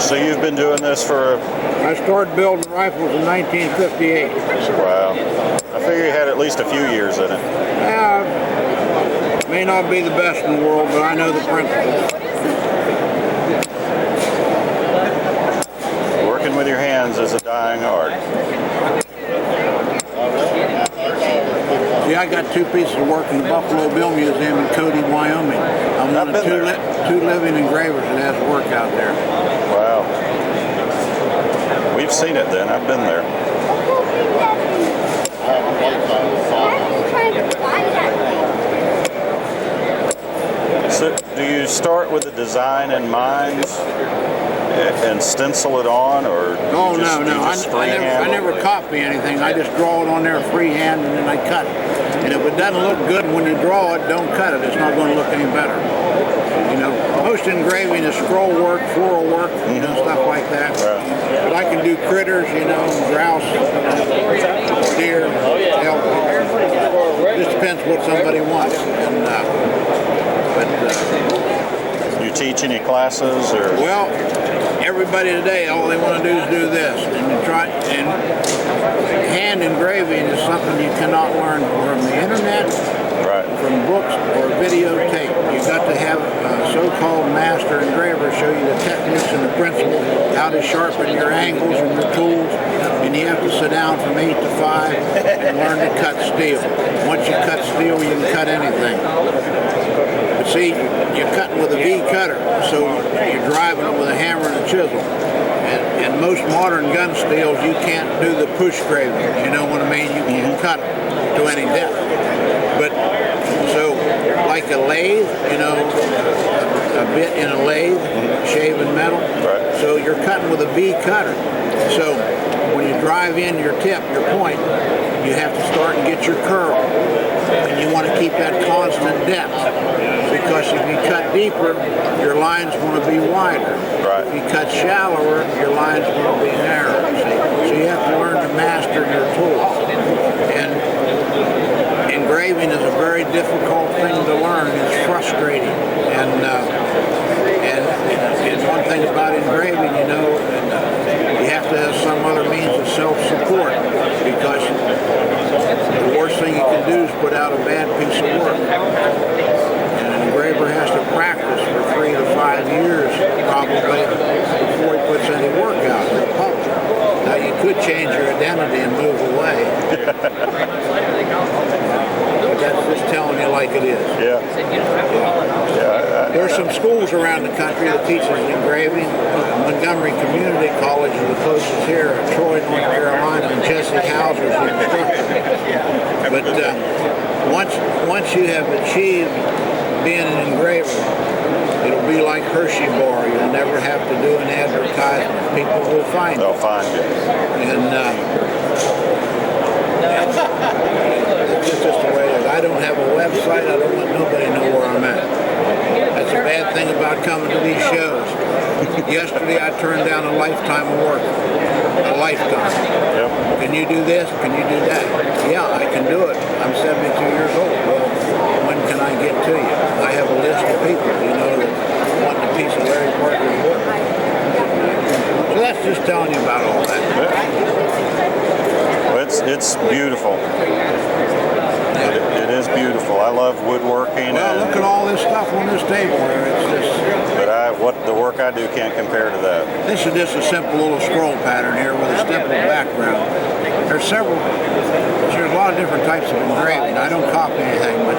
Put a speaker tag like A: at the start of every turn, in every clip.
A: So you've been doing this for...
B: I started building rifles in 1958.
A: Wow. I figure you had at least a few years in it.
B: May not be the best in the world, but I know the principles.
A: Working with your hands is a dying art.
B: See, I got 2 pieces of work in the Buffalo Bill Museum in Cody, Wyoming. I'm one of two living engravers that has work out there.
A: Wow. We've seen it then. I've been there. So, do you start with a design in mind and stencil it on, or
B: no? I never copy anything. I just draw it on there freehand and then I cut it. And if it doesn't look good when you draw it, don't cut it. It's not going to look any better. You know, most engraving is scroll work, floral work, you know, stuff like that.
A: Right.
B: But I can do critters, you know, grouse, deer, elk. Just depends what somebody wants. And,
A: you teach any classes, or?
B: Well, everybody today, all they want to do is do this, and hand engraving is something you cannot learn from the internet,
A: right,
B: from books or videotape. You got to have a so-called master engraver show you the techniques and the principles, how to sharpen your angles and your tools, and you have to sit down from 8 to 5 and learn to cut steel. Once you cut steel, you can cut anything. But see, you're cutting with a V cutter, so you're driving it with a hammer and a chisel. And most modern gun steels, you can't do the push graving. You know what I mean? You can't cut to any depth. But so, like a lathe, you know, a bit in a lathe, shaven metal.
A: Right.
B: So you're cutting with a V cutter. So when you drive in your tip, your point, you have to start and get your curve. And you want to keep that constant depth. Because if you cut deeper, your line's going to be wider.
A: Right.
B: If you cut shallower, your line's going to be narrower. So you have to learn to master your tools. And engraving is a very difficult thing to learn. It's frustrating. And one thing about engraving, you know, you have to have some other means of self-support, because the worst thing you can do is put out a bad piece of work. And an engraver has to practice for 3 to 5 years, probably, before he puts any work out in the public. Now, you could change your identity and move away. But that's just telling you like it is.
A: Yeah.
B: There's some schools around the country that teaches engraving. Montgomery Community College is the closest here, Troy, North Carolina, and Jesse Hauser's the instructor. But once you have achieved being an engraver, it'll be like Hershey bar. You'll never have to do an advertisement. People will find it.
A: They'll find it.
B: And it's just the way it is. I don't have a website. I don't want nobody to know where I'm at. That's a bad thing about coming to these shows. Yesterday I turned down a lifetime of work. A lifetime.
A: Yep.
B: Can you do this? Can you do that? Yeah, I can do it. I'm 72 years old. Well, when can I get to you? I have a list of people, you know, that want a piece of Larry Parker's work. So that's just telling you about all that.
A: Well, it's beautiful. It is beautiful. I love woodworking.
B: Well, look at all this stuff on this table here. It's just...
A: But what the work I do can't compare to that.
B: This is just a simple little scroll pattern here with a stippled background. There's a lot of different types of engraving. I don't copy anything, but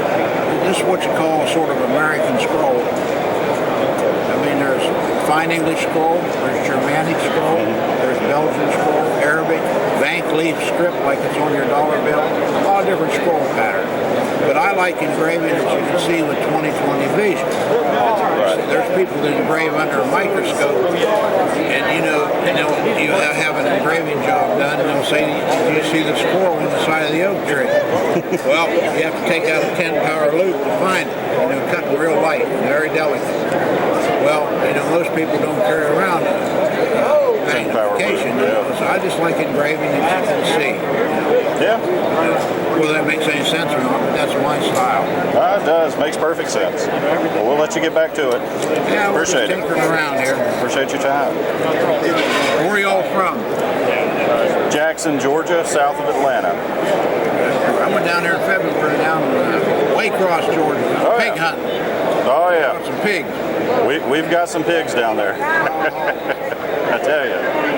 B: this is what you call a sort of American scroll. I mean, there's fine English scroll, there's Germanic scroll, there's Belgian scroll, Arabic, bank leaf script like it's on your dollar bill. A lot of different scroll patterns. But I like engraving, as you can see, with 20/20 vision. There's people that engrave under a microscope, and you have an engraving job done, and they'll say, "Do you see the squirrel on the side of the oak tree?" Well, you have to take out a 10-power loop to find it. You know, cutting real light, very delicate. Well, you know, most people don't carry around a magnification. You know, so I just like engraving that you can see.
A: Yeah.
B: Whether that makes any sense or not, but that's my style.
A: It does. Makes perfect sense. Well, we'll let you get back to it.
B: Yeah, we're
A: Appreciate
B: just tinkering around here.
A: Appreciate your time.
B: Where are y'all from?
A: Jackson, Georgia, south of Atlanta.
B: I went down there in February, down Waycross, Georgia.
A: Oh,
B: Pig
A: yeah.
B: hunting.
A: Oh, yeah.
B: Got some pigs.
A: We've got some pigs down there. I tell you.